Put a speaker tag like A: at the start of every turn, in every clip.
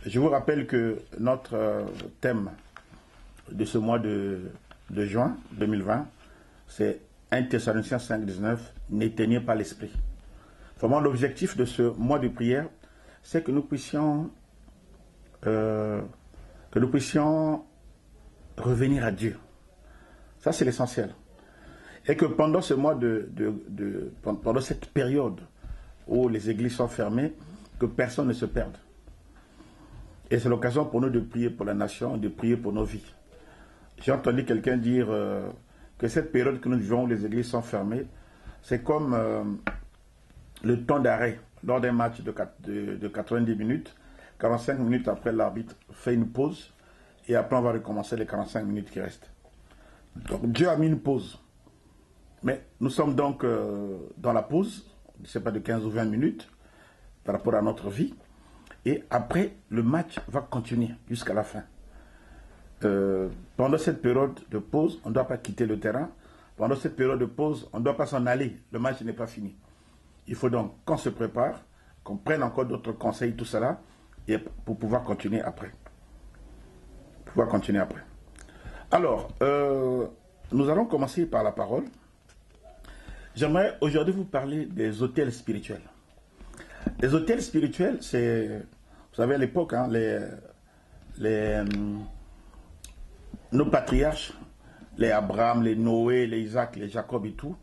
A: Je vous rappelle que notre thème de ce mois de juin 2020, c'est 1 Thessaloniciens 5,19, n'éteignez pas l'esprit. Vraiment, l'objectif de ce mois de prière, c'est que nous puissions revenir à Dieu. Ça, c'est l'essentiel. Et que pendant ce mois pendant cette période où les églises sont fermées, que personne ne se perde. Et c'est l'occasion pour nous de prier pour la nation, de prier pour nos vies. J'ai entendu quelqu'un dire que cette période que nous vivons où les églises sont fermées, c'est comme le temps d'arrêt lors d'un match de 90 minutes. 45 minutes après, l'arbitre fait une pause et après on va recommencer les 45 minutes qui restent. Donc Dieu a mis une pause. Mais nous sommes donc dans la pause, je ne sais pas, de 15 ou 20 minutes par rapport à notre vie. Et après, le match va continuer jusqu'à la fin. Pendant cette période de pause, on ne doit pas quitter le terrain. Pendant cette période de pause, on ne doit pas s'en aller. Le match n'est pas fini. Il faut donc qu'on se prépare, qu'on prenne encore d'autres conseils, tout cela, et pour pouvoir continuer après. Alors, nous allons commencer par la parole. J'aimerais aujourd'hui vous parler des autels spirituels. Les autels spirituels, c'est, vous savez, à l'époque, hein, nos patriarches, les Abraham, les Noé, les Isaac, les Jacob et tout,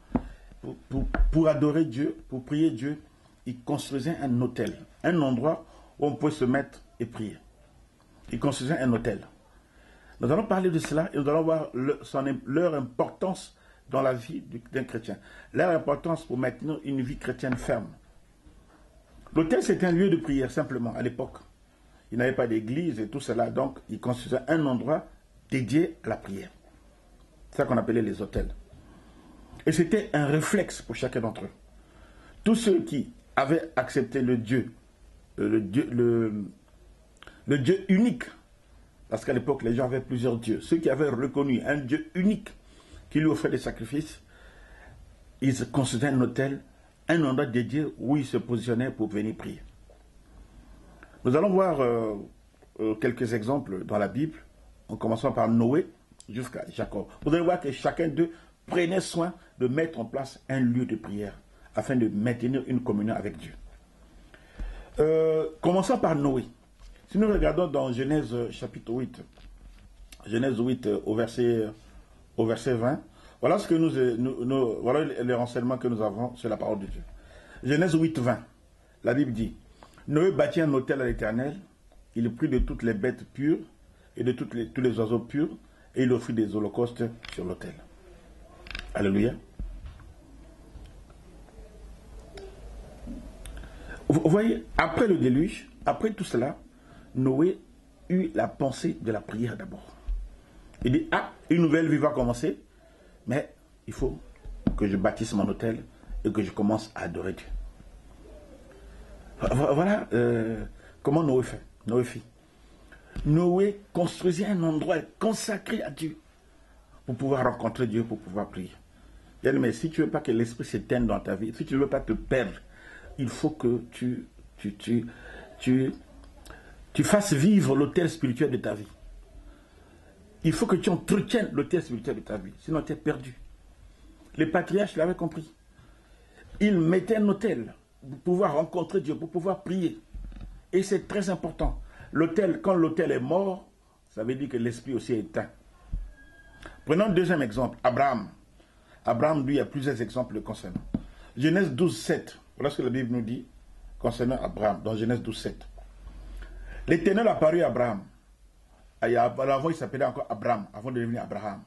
A: pour adorer Dieu, pour prier Dieu, ils construisaient un autel, un endroit où on pouvait se mettre et prier. Ils construisaient un autel. Nous allons parler de cela et nous allons voir leur importance dans la vie d'un chrétien. Leur importance pour maintenir une vie chrétienne ferme. L'autel, c'était un lieu de prière, simplement, à l'époque. Il n'y avait pas d'église et tout cela, donc ils construisaient un endroit dédié à la prière. C'est ça qu'on appelait les autels. Et c'était un réflexe pour chacun d'entre eux. Tous ceux qui avaient accepté le Dieu unique, parce qu'à l'époque, les gens avaient plusieurs dieux. Ceux qui avaient reconnu un Dieu unique qui lui offrait des sacrifices, ils construisaient un autel, un endroit dédié où ils se positionnaient pour venir prier. Nous allons voir quelques exemples dans la Bible, en commençant par Noé jusqu'à Jacob. Vous allez voir que chacun d'eux prenait soin de mettre en place un lieu de prière afin de maintenir une communion avec Dieu. Commençons par Noé. Si nous regardons dans Genèse chapitre 8, Genèse 8 au verset 20, voilà ce que voilà les renseignements que nous avons sur la parole de Dieu. Genèse 8, 20, la Bible dit, Noé bâtit un autel à l'Éternel, il prit de toutes les bêtes pures et de tous les oiseaux purs, et il offrit des holocaustes sur l'autel. Alléluia. Vous voyez, après le déluge, après tout cela, Noé eut la pensée de la prière d'abord. Il dit, une nouvelle vie va commencer, mais il faut que je bâtisse mon autel et que je commence à adorer Dieu. Voilà comment Noé fit. Noé construisait un endroit consacré à Dieu pour pouvoir rencontrer Dieu, pour pouvoir prier. Mais si tu ne veux pas que l'esprit s'éteigne dans ta vie, si tu ne veux pas te perdre, il faut que tu fasses vivre l'autel spirituel de ta vie. Il faut que tu entretiennes l'autel spirituel de ta vie, sinon tu es perdu. Les patriarches l'avaient compris. Ils mettaient un autel pour pouvoir rencontrer Dieu, pour pouvoir prier. Et c'est très important. L'autel, quand l'autel est mort, ça veut dire que l'esprit aussi est éteint. Prenons un deuxième exemple, Abraham. Abraham, lui, il y a plusieurs exemples le concernant. Genèse 12, 7. Voilà ce que la Bible nous dit concernant Abraham, dans Genèse 12, 7. L'Éternel apparut à Abraham. Avant, il s'appelait encore Abraham, avant de devenir Abraham.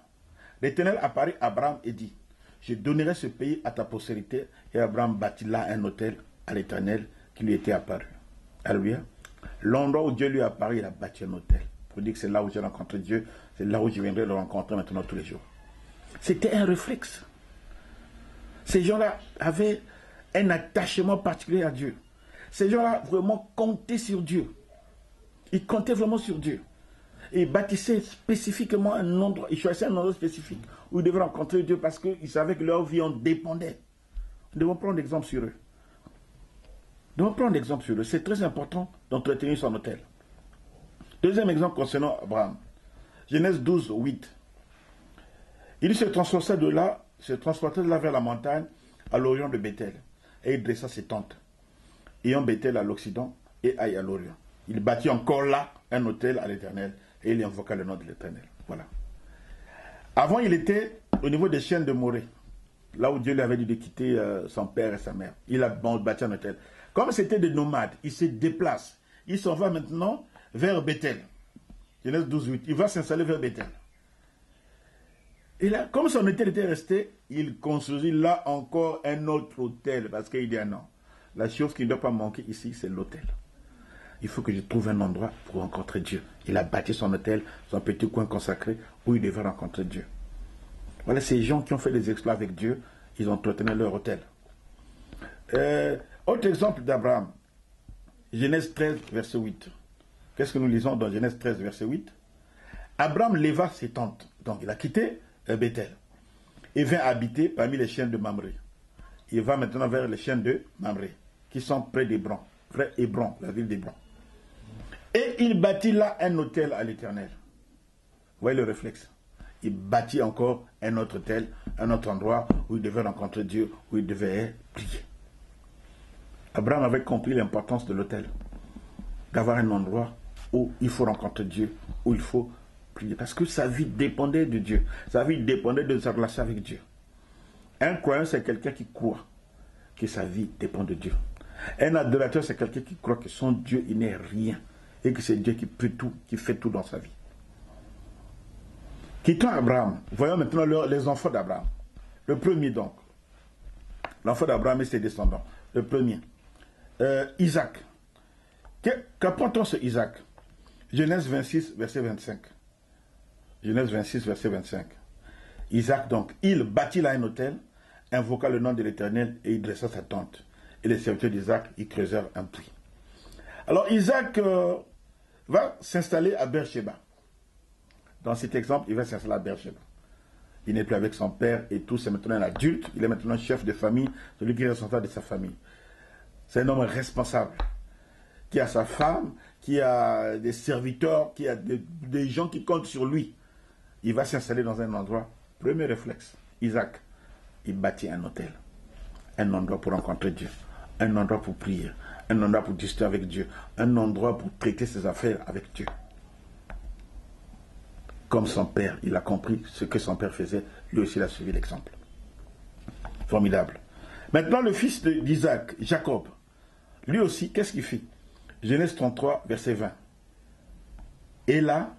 A: L'Éternel apparut à Abraham et dit, je donnerai ce pays à ta postérité. Et Abraham bâtit là un autel à l'Éternel qui lui était apparu. Alléluia. L'endroit où Dieu lui est apparu, il a bâti un autel. Pour dire que c'est là où j'ai rencontré Dieu, c'est là où je viendrai le rencontrer maintenant tous les jours. C'était un réflexe. Ces gens-là avaient un attachement particulier à Dieu. Ces gens-là vraiment comptaient sur Dieu. Ils comptaient vraiment sur Dieu. Et ils bâtissaient spécifiquement un endroit, ils choisissaient un endroit spécifique où ils devaient rencontrer Dieu parce qu'ils savaient que leur vie en dépendait. Nous devons prendre exemple sur eux. C'est très important d'entretenir son autel. Deuxième exemple concernant Abraham. Genèse 12, 8. Il se transporta de là vers la montagne à l'orient de Bethel. Et il dressa ses tentes. Ayant Bethel à l'occident et Aïe à l'orient. Il bâtit encore là un autel à l'Éternel. Et il y invoqua le nom de l'Éternel. Voilà. Avant, il était au niveau des chaînes de Morée. Là où Dieu lui avait dit de quitter son père et sa mère. Il a bâti un autel. Comme c'était des nomades, il se déplace. Il s'en va maintenant vers Bethel. Genèse 12, 8. Il va s'installer vers Bethel. Et là, comme son autel était resté, il construisit là encore un autre autel. Parce qu'il dit, ah non, la chose qui ne doit pas manquer ici, c'est l'autel. Il faut que je trouve un endroit pour rencontrer Dieu. Il a bâti son autel, son petit coin consacré, où il devait rencontrer Dieu. Voilà, ces gens qui ont fait des exploits avec Dieu, ils ont entretenu leur autel. Autre exemple d'Abraham, Genèse 13, verset 8. Qu'est-ce que nous lisons dans Genèse 13, verset 8? Abraham leva ses tentes. Donc il a quitté Bethel et vint habiter parmi les chaînes de Mamré. Il va maintenant vers les chaînes de Mamré, qui sont près d'Hébron, près d'Hébron, la ville d'Hébron. Et il bâtit là un autel à l'Éternel. Vous voyez le réflexe? Il bâtit encore un autre autel, un autre endroit où il devait rencontrer Dieu, où il devait prier. Abraham avait compris l'importance de l'autel, d'avoir un endroit où il faut rencontrer Dieu, où il faut prier. Parce que sa vie dépendait de Dieu. Sa vie dépendait de sa relation avec Dieu. Un croyant, c'est quelqu'un qui croit que sa vie dépend de Dieu. Un adorateur, c'est quelqu'un qui croit que son Dieu, il n'est rien. Et que c'est Dieu qui peut tout, qui fait tout dans sa vie. Quittons Abraham. Voyons maintenant les enfants d'Abraham. Le premier donc. L'enfant d'Abraham et ses descendants. Le premier. Isaac. Qu'apprend-on sur Isaac? Genèse 26, verset 25. Genèse 26, verset 25. Isaac donc, il bâtit là un autel, invoqua le nom de l'Éternel et il dressa sa tente. Et les serviteurs d'Isaac, ils creusèrent un puits. Alors Isaac va s'installer à Beersheba. Dans cet exemple, il va s'installer à Beersheba. Il n'est plus avec son père et tout, c'est maintenant un adulte. Il est maintenant chef de famille, celui qui est responsable de sa famille. C'est un homme responsable, qui a sa femme, qui a des serviteurs, qui a des gens qui comptent sur lui. Il va s'installer dans un endroit. Premier réflexe, Isaac, il bâtit un autel. Un endroit pour rencontrer Dieu. Un endroit pour prier. Un endroit pour discuter avec Dieu. Un endroit pour traiter ses affaires avec Dieu. Comme son père, il a compris ce que son père faisait. Lui aussi, il a suivi l'exemple. Formidable. Maintenant, le fils d'Isaac, Jacob, lui aussi, qu'est-ce qu'il fit? Genèse 33, verset 20. Et là,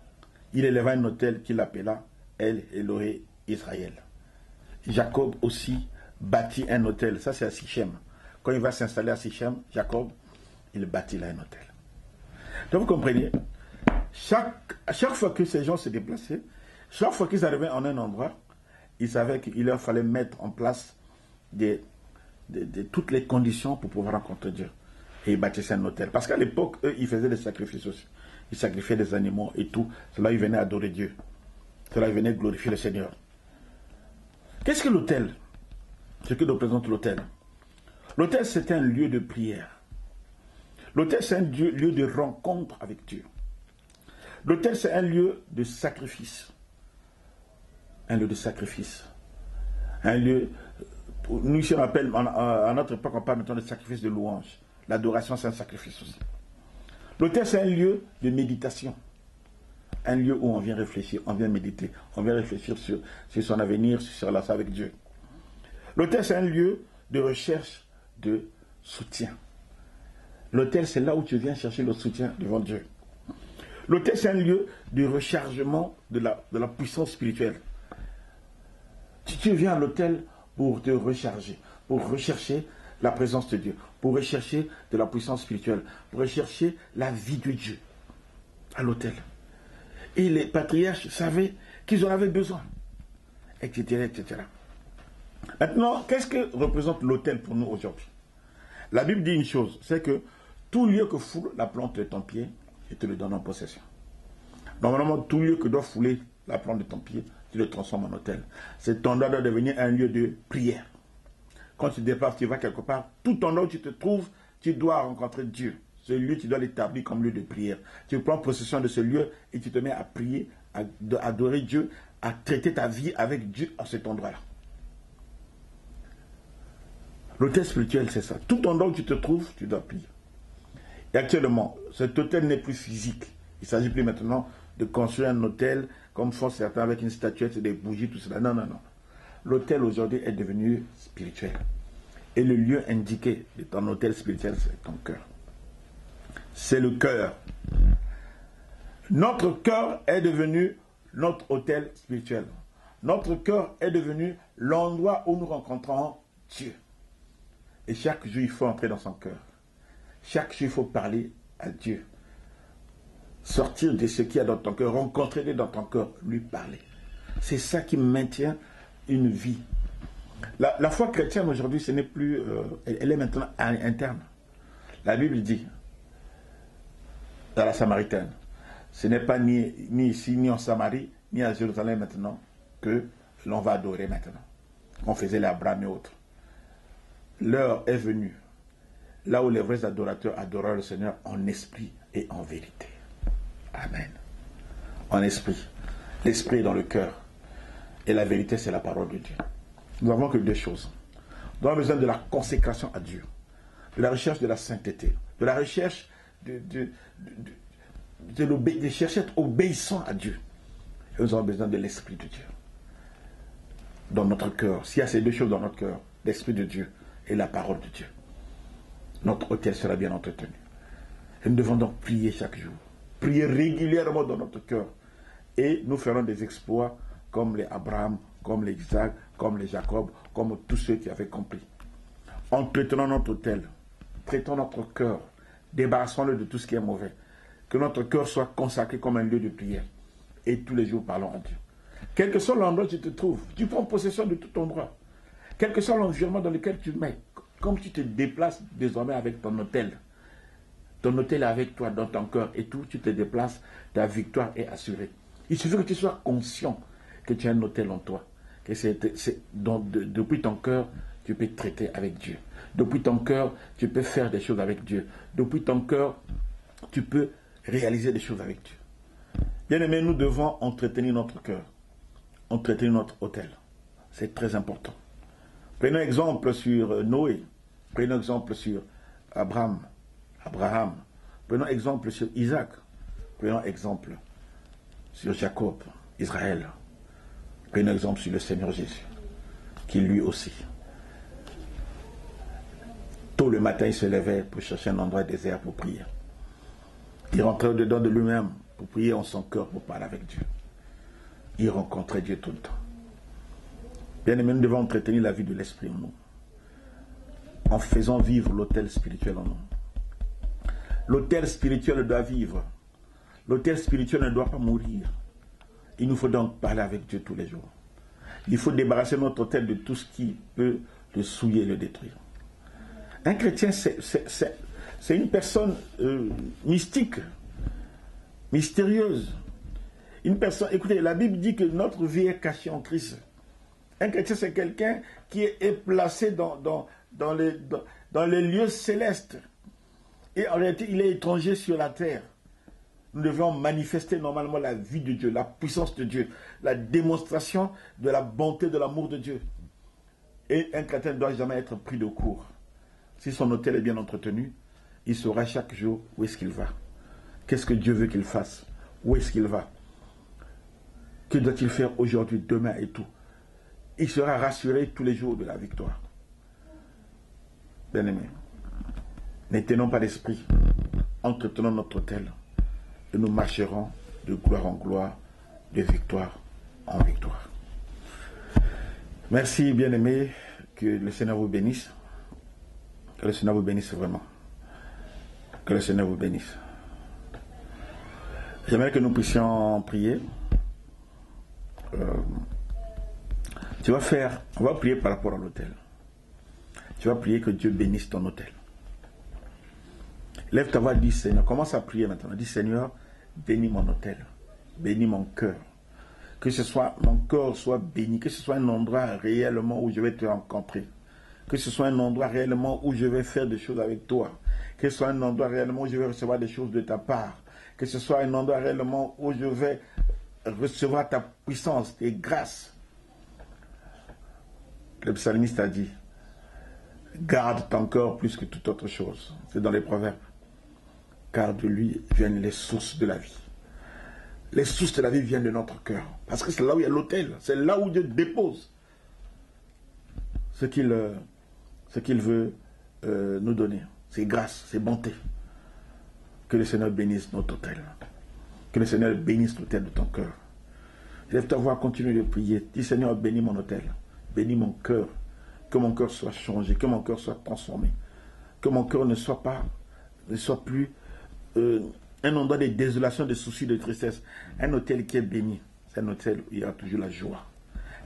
A: il éleva un autel qu'il appela El Elohe Israël. Jacob aussi bâtit un autel. Ça, c'est à Sichem. Quand il va s'installer à Sichem, Jacob, il bâtit là un autel. Donc, vous comprenez, chaque fois que ces gens se déplaçaient, chaque fois qu'ils arrivaient en un endroit, ils savaient qu'il leur fallait mettre en place toutes les conditions pour pouvoir rencontrer Dieu. Et ils bâtissaient un autel. Parce qu'à l'époque, eux, ils faisaient des sacrifices aussi. Ils sacrifiaient des animaux et tout. Cela, ils venaient adorer Dieu. Cela, ils venaient glorifier le Seigneur. Qu'est-ce que l'autel? Ce que représente l'autel? L'autel, c'est un lieu de prière. L'autel, c'est un lieu de rencontre avec Dieu. L'autel, c'est un lieu de sacrifice. Un lieu de sacrifice. Un lieu... Nous, ici, on appelle, à notre époque, on parle maintenant de sacrifice de louange. L'adoration, c'est un sacrifice aussi. L'autel, c'est un lieu de méditation. Un lieu où on vient réfléchir, on vient méditer, on vient réfléchir sur son avenir, sur sa relation avec Dieu. L'autel, c'est un lieu de recherche de soutien. L'autel, c'est là où tu viens chercher le soutien devant Dieu. L'autel, c'est un lieu de rechargement de la puissance spirituelle. Tu viens à l'autel pour te recharger, pour rechercher la présence de Dieu, pour rechercher de la puissance spirituelle, pour rechercher la vie de Dieu à l'autel. Et les patriarches savaient qu'ils en avaient besoin, etc., etc. Maintenant, qu'est-ce que représente l'autel pour nous aujourd'hui? La Bible dit une chose, c'est que tout lieu que foule la plante de ton pied, je te le donne en possession. Normalement, tout lieu que doit fouler la plante de ton pied, tu le transformes en autel. Cet endroit doit devenir un lieu de prière. Quand tu te déplaces, tu vas quelque part, tout endroit où tu te trouves, tu dois rencontrer Dieu. Ce lieu, tu dois l'établir comme lieu de prière. Tu prends possession de ce lieu et tu te mets à prier, à adorer Dieu, à traiter ta vie avec Dieu à cet endroit-là. L'autel spirituel, c'est ça. Tout endroit où tu te trouves, tu dois prier. Et actuellement, cet autel n'est plus physique. Il ne s'agit plus maintenant de construire un autel comme font certains avec une statuette, des bougies, tout cela. Non, non, non. L'autel aujourd'hui est devenu spirituel. Et le lieu indiqué de ton autel spirituel, c'est ton cœur. C'est le cœur. Notre cœur est devenu notre autel spirituel. Notre cœur est devenu l'endroit où nous rencontrons Dieu. Et chaque jour, il faut entrer dans son cœur. Chaque jour, il faut parler à Dieu. Sortir de ce qu'il y a dans ton cœur, rencontrer dans ton cœur, lui parler. C'est ça qui maintient une vie. La foi chrétienne aujourd'hui, ce n'est plus... elle est maintenant interne. La Bible dit, dans la Samaritaine, ce n'est pas ni ici, ni en Samarie, ni à Jérusalem maintenant, que l'on va adorer maintenant. On faisait les Abraham et autres. L'heure est venue, là où les vrais adorateurs adorent le Seigneur en esprit et en vérité. Amen. En esprit. L'esprit est dans le cœur. Et la vérité, c'est la parole de Dieu. Nous n'avons que deux choses. Nous avons besoin de la consécration à Dieu, de la recherche de la sainteté, de la recherche de chercher à être obéissant à Dieu. Et nous avons besoin de l'Esprit de Dieu dans notre cœur. S'il y a ces deux choses dans notre cœur, l'Esprit de Dieu et la parole de Dieu, notre autel sera bien entretenu. Et nous devons donc prier chaque jour, prier régulièrement dans notre cœur. Et nous ferons des exploits comme les Abraham, comme les Isaac, comme les Jacob, comme tous ceux qui avaient compris. Entretenons notre autel, traitons notre cœur, débarrassons-le de tout ce qui est mauvais. Que notre cœur soit consacré comme un lieu de prière. Et tous les jours, parlons à Dieu. Quel que soit l'endroit où tu te trouves, tu prends possession de tout endroit. Quel que soit l'environnement dans lequel tu mets, comme tu te déplaces désormais avec ton autel. Ton autel est avec toi dans ton cœur et tout, tu te déplaces, ta victoire est assurée. Il suffit que tu sois conscient que tu as un autel en toi. Que depuis ton cœur, tu peux traiter avec Dieu. Depuis ton cœur, tu peux faire des choses avec Dieu. Depuis ton cœur, tu peux réaliser des choses avec Dieu. Bien aimé, nous devons entretenir notre cœur, entretenir notre autel. C'est très important. Prenons exemple sur Noé, prenons exemple sur Abraham, prenons exemple sur Isaac, prenons exemple sur Jacob, Israël, prenons exemple sur le Seigneur Jésus, qui lui aussi, tôt le matin, il se levait pour chercher un endroit désert pour prier. Il rentrait au-dedans de lui-même pour prier en son cœur, pour parler avec Dieu. Il rencontrait Dieu tout le temps. Bien aimé, nous devons entretenir la vie de l'esprit en nous, en faisant vivre l'autel spirituel en nous. L'autel spirituel doit vivre. L'autel spirituel ne doit pas mourir. Il nous faut donc parler avec Dieu tous les jours. Il faut débarrasser notre autel de tout ce qui peut le souiller et le détruire. Un chrétien, c'est une personne mystique, mystérieuse. Une personne, écoutez, la Bible dit que notre vie est cachée en Christ. Un chrétien, c'est quelqu'un qui est placé dans les lieux célestes. Et en réalité, il est étranger sur la terre. Nous devons manifester normalement la vie de Dieu, la puissance de Dieu, la démonstration de la bonté, de l'amour de Dieu. Et un chrétien ne doit jamais être pris de court. Si son autel est bien entretenu, il saura chaque jour où est-ce qu'il va. Qu'est-ce que Dieu veut qu'il fasse? Où est-ce qu'il va? Que doit-il faire aujourd'hui, demain et tout? Il sera rassuré tous les jours de la victoire. Bien-aimés, ne tenons pas l'esprit, entretenons notre autel et nous marcherons de gloire en gloire, de victoire en victoire. Merci, bien-aimés, que le Seigneur vous bénisse. Que le Seigneur vous bénisse vraiment. Que le Seigneur vous bénisse. J'aimerais que nous puissions prier. On va prier par rapport à l'autel. Tu vas prier que Dieu bénisse ton autel. Lève ta voix, dis Seigneur, commence à prier maintenant. Dis Seigneur, bénis mon autel, bénis mon cœur. Que ce soit mon cœur soit béni, que ce soit un endroit réellement où je vais te rencontrer. Que ce soit un endroit réellement où je vais faire des choses avec toi. Que ce soit un endroit réellement où je vais recevoir des choses de ta part. Que ce soit un endroit réellement où je vais recevoir ta puissance, tes grâces. Le psalmiste a dit, garde ton cœur plus que toute autre chose. C'est dans les Proverbes. Car de lui viennent les sources de la vie. Les sources de la vie viennent de notre cœur. Parce que c'est là où il y a l'autel. C'est là où Dieu dépose ce qu'il veut nous donner. Ses grâces, ses bontés. Que le Seigneur bénisse notre autel. Que le Seigneur bénisse l'autel de ton cœur. Lève ta voix, continue de prier. Dis Seigneur, bénis mon autel. Bénis mon cœur. Que mon cœur soit changé. Que mon cœur soit transformé. Que mon cœur ne soit plus un endroit de désolation, de soucis, de tristesse. Un autel qui est béni, c'est un autel où il y a toujours la joie.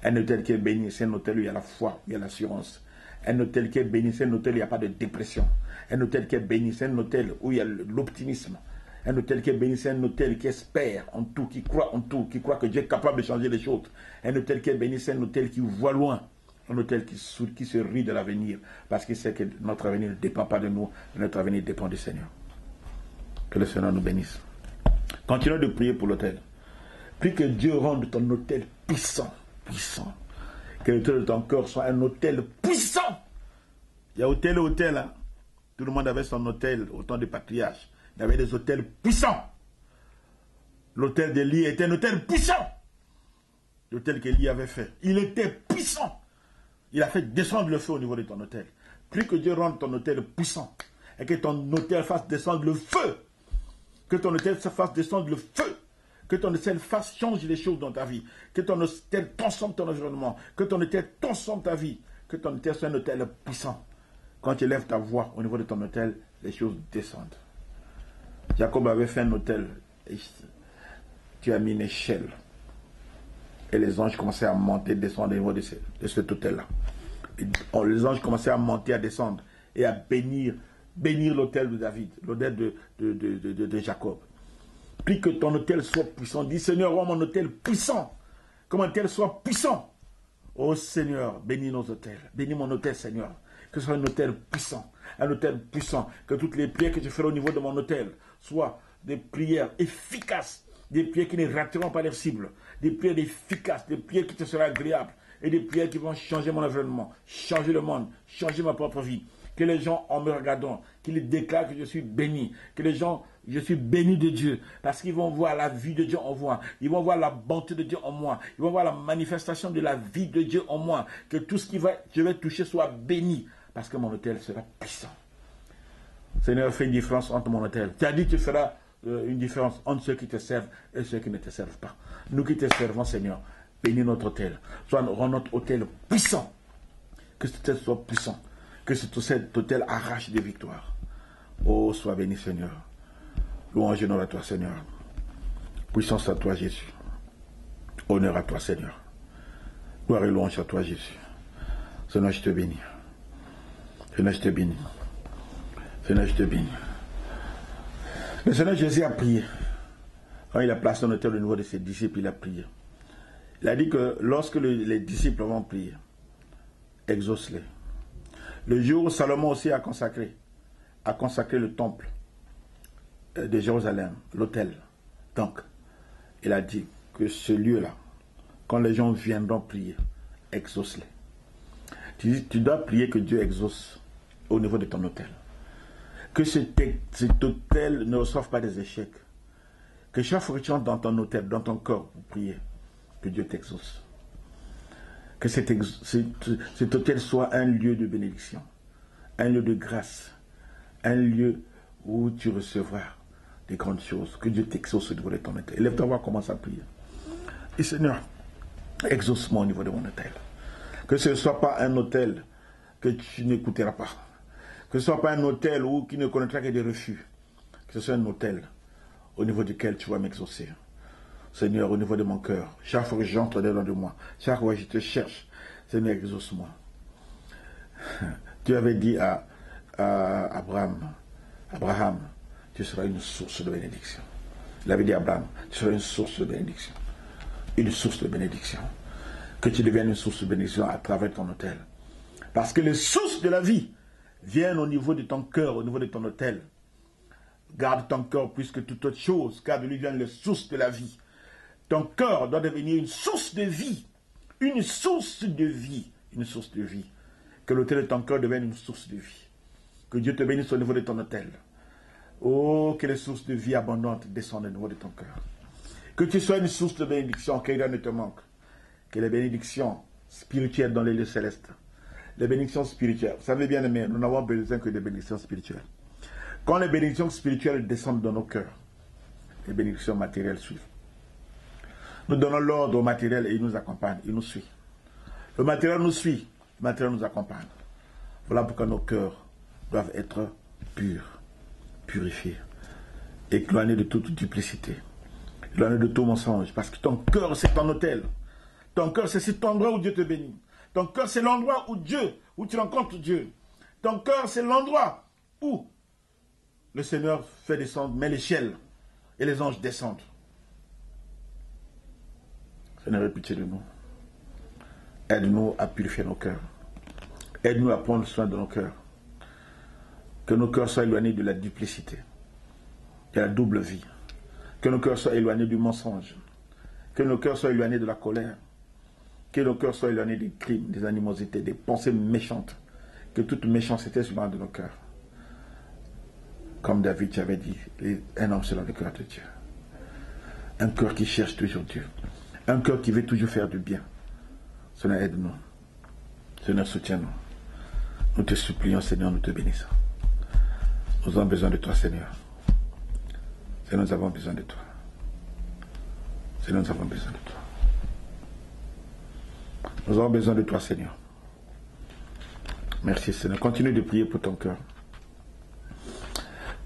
A: Un autel qui est béni, c'est un autel où il y a la foi, où il y a l'assurance. Un autel qui est béni, c'est un autel où il n'y a pas de dépression. Un autel qui est béni, c'est un autel où il y a l'optimisme. Un autel qui est béni, c'est un autel qui espère en tout, qui croit en tout, qui croit que Dieu est capable de changer les choses. Un autel qui est béni, c'est un autel qui voit loin. Un autel qui se rit de l'avenir, parce qu'il sait que notre avenir ne dépend pas de nous, notre avenir dépend du Seigneur. Que le Seigneur nous bénisse. Continue de prier pour l'autel. Prie que Dieu rende ton autel puissant. Puissant. Que l'autel de ton cœur soit un autel puissant. Il y a autel et autel. Hein? Tout le monde avait son autel au temps des patriarches. Il y avait des autels puissants. L'autel d'Élie était un autel puissant. L'autel qu'Élie avait fait. Il était puissant. Il a fait descendre le feu au niveau de ton autel. Prie que Dieu rende ton autel puissant. Et que ton autel fasse descendre le feu. Que ton autel fasse descendre le feu. Que ton autel fasse changer les choses dans ta vie. Que ton autel transforme ton environnement. Que ton autel transforme ta vie. Que ton autel soit un autel puissant. Quand tu élèves ta voix au niveau de ton autel, les choses descendent. Jacob avait fait un autel. Tu as mis une échelle. Et les anges commençaient à monter, descendre au niveau de cet autel-là. Les anges commençaient à monter, à descendre et à bénir l'autel de David, l'autel de Jacob. Prie que ton autel soit puissant. Dis Seigneur, rends mon autel puissant. Que mon autel soit puissant. Oh Seigneur, bénis nos autels. Bénis mon autel, Seigneur. Que ce soit un autel puissant. Un autel puissant. Que toutes les prières que je ferai au niveau de mon autel soient des prières efficaces. Des prières qui ne rateront pas leur cible. Des prières efficaces. Des prières qui te seront agréables. Et des prières qui vont changer mon environnement. Changer le monde. Changer ma propre vie. Que les gens, en me regardant, qu'ils déclarent que je suis béni. Que les gens, je suis béni de Dieu. Parce qu'ils vont voir la vie de Dieu en moi. Ils vont voir la bonté de Dieu en moi. Ils vont voir la manifestation de la vie de Dieu en moi. Que tout ce que je vais toucher soit béni. Parce que mon autel sera puissant. Seigneur, fais une différence entre mon autel. Tu as dit que tu feras une différence entre ceux qui te servent et ceux qui ne te servent pas. Nous qui te servons, Seigneur, bénis notre autel. Rends notre autel puissant. Que cet autel soit puissant. Que cet autel arrache des victoires. Oh, sois béni, Seigneur. Louange et honneur à toi, Seigneur. Puissance à toi, Jésus. Honneur à toi, Seigneur. Gloire et louange à toi, Jésus. Seigneur, je te bénis. Seigneur, je te bénis. Seigneur, je te bénis. Le Seigneur Jésus a prié. Quand il a placé son autel au niveau de ses disciples, il a prié. Il a dit que lorsque les disciples vont prier, exauce-les. Le jour où Salomon aussi a consacré le temple de Jérusalem, l'autel. Donc, il a dit que ce lieu-là, quand les gens viendront prier, exauce-les. Tu dois prier que Dieu exauce au niveau de ton autel. Que cet autel ne reçoive pas des échecs. Que chaque fois que tu entres dans ton autel, dans ton corps pour prier, que Dieu t'exauce. Que cet autel soit un lieu de bénédiction, un lieu de grâce, un lieu où tu recevras des grandes choses. Que Dieu t'exauce au niveau de ton autel. Lève ta voix, commence à prier. Et Seigneur, exauce-moi au niveau de mon autel. Que ce ne soit pas un autel que tu n'écouteras pas. Que ce ne soit pas un autel qui ne connaîtra que des refus. Que ce soit un autel au niveau duquel tu vas m'exaucer. Seigneur, au niveau de mon cœur, chaque fois que j'entre dedans de moi, chaque fois que je te cherche, Seigneur, exauce-moi. Tu avais dit à Abraham, tu seras une source de bénédiction. Il avait dit à Abraham, tu seras une source de bénédiction. Une source de bénédiction. Que tu deviennes une source de bénédiction à travers ton autel. Parce que les sources de la vie viennent au niveau de ton cœur, au niveau de ton autel. Garde ton cœur plus que toute autre chose, car de lui viennent les sources de la vie. Ton cœur doit devenir une source de vie. Une source de vie. Une source de vie. Que l'autel de ton cœur devienne une source de vie. Que Dieu te bénisse au niveau de ton autel. Oh, que les sources de vie abondantes descendent au niveau de ton cœur. Que tu sois une source de bénédiction, que rien ne te manque. Que les bénédictions spirituelles dans les lieux célestes. Les bénédictions spirituelles. Vous savez bien aimé, nous n'avons besoin que des bénédictions spirituelles. Quand les bénédictions spirituelles descendent dans nos cœurs, les bénédictions matérielles suivent. Nous donnons l'ordre au matériel et il nous accompagne, il nous suit. Le matériel nous suit, le matériel nous accompagne. Voilà pourquoi nos cœurs doivent être purs, purifiés, éloignés de toute duplicité, éloignés de tout mensonge. Parce que ton cœur, c'est ton autel. Ton cœur, c'est cet endroit où Dieu te bénit. Ton cœur, c'est l'endroit où tu rencontres Dieu. Ton cœur, c'est l'endroit où le Seigneur fait descendre, met l'échelle et les anges descendent. Seigneur, aie pitié de nous. Aide-nous à purifier nos cœurs. Aide-nous à prendre soin de nos cœurs. Que nos cœurs soient éloignés de la duplicité, de la double vie. Que nos cœurs soient éloignés du mensonge. Que nos cœurs soient éloignés de la colère. Que nos cœurs soient éloignés des crimes, des animosités, des pensées méchantes. Que toute méchanceté soit loin de nos cœurs. Comme David tu avais dit, un homme selon le cœur de Dieu. Un cœur qui cherche toujours Dieu. Un cœur qui veut toujours faire du bien. Seigneur, aide-nous. Seigneur, soutiens-nous. Nous te supplions, Seigneur, nous te bénissons. Nous avons besoin de toi, Seigneur. Seigneur, nous avons besoin de toi. Seigneur, nous avons besoin de toi. Nous avons besoin de toi, Seigneur. Merci, Seigneur. Continue de prier pour ton cœur.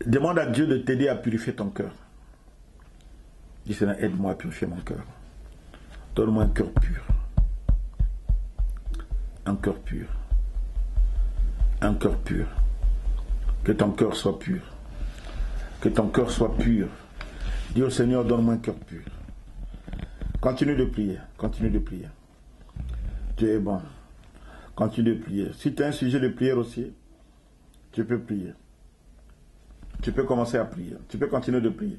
A: Demande à Dieu de t'aider à purifier ton cœur. Dis, Seigneur, aide-moi à purifier mon cœur. Donne-moi un cœur pur. Un cœur pur. Un cœur pur. Que ton cœur soit pur. Que ton cœur soit pur. Dis au Seigneur, donne-moi un cœur pur. Continue de prier. Continue de prier. Dieu est bon. Continue de prier. Si tu as un sujet de prière aussi, tu peux prier. Tu peux commencer à prier. Tu peux continuer de prier.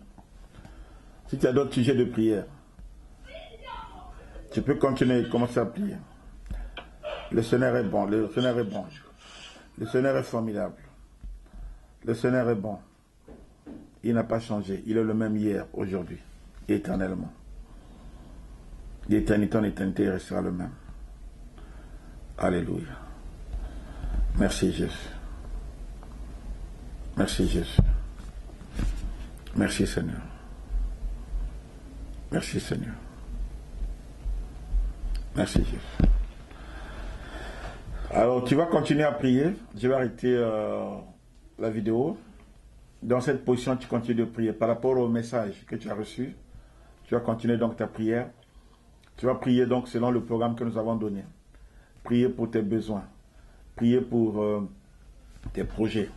A: Si tu as d'autres sujets de prière, tu peux continuer, commencer à prier. Le Seigneur est bon. Le Seigneur est bon. Le Seigneur est formidable. Le Seigneur est bon. Il n'a pas changé. Il est le même hier, aujourd'hui, et éternellement. D'éternité en éternité, il restera le même. Alléluia. Merci Jésus. Merci Jésus. Merci Seigneur. Merci Seigneur. Merci Jésus. Alors tu vas continuer à prier. Je vais arrêter la vidéo. Dans cette position, tu continues de prier. Par rapport au message que tu as reçu, tu vas continuer donc ta prière. Tu vas prier donc selon le programme que nous avons donné. Prier pour tes besoins. Prier pour tes projets.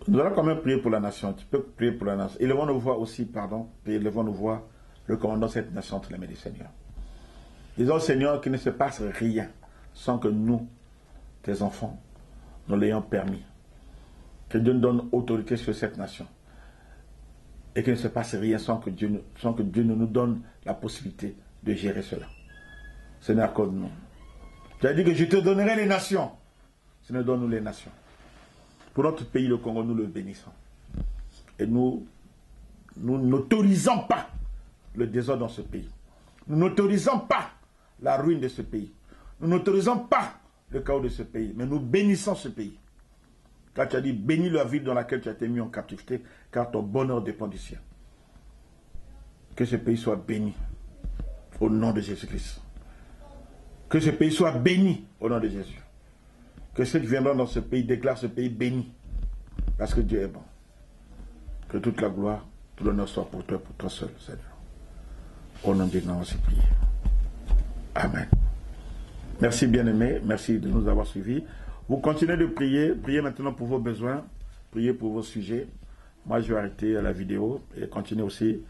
A: Nous allons quand même prier pour la nation. Tu peux prier pour la nation. Élevons nos voix aussi, pardon. Élevons nos voix, recommandons cette nation entre les mains du Seigneur. Disons au Seigneur qu'il ne se passe rien sans que nous, tes enfants, nous l'ayons permis. Que Dieu nous donne autorité sur cette nation. Et qu'il ne se passe rien sans que Dieu ne nous donne la possibilité de gérer cela. Seigneur, accorde-nous. Tu as dit que je te donnerai les nations. Seigneur, donne-nous les nations. Pour notre pays, le Congo, nous le bénissons. Et nous n'autorisons pas le désordre dans ce pays. Nous n'autorisons pas la ruine de ce pays. Nous n'autorisons pas le chaos de ce pays. Mais nous bénissons ce pays. Car tu as dit, bénis la ville dans laquelle tu as été mis en captivité, car ton bonheur dépend du ciel. Que ce pays soit béni au nom de Jésus-Christ. Que ce pays soit béni au nom de Jésus. Que ceux qui viendront dans ce pays déclarent ce pays béni. Parce que Dieu est bon. Que toute la gloire, tout l'honneur soit pour toi seul, Seigneur. Au nom de Dieu, nous avons prié. Amen. Merci bien-aimés. Merci de nous avoir suivis. Vous continuez de prier. Priez maintenant pour vos besoins. Priez pour vos sujets. Moi, je vais arrêter la vidéo et continuer aussi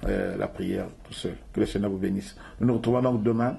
A: la prière tout seul. Que le Seigneur vous bénisse. Nous nous retrouvons donc demain.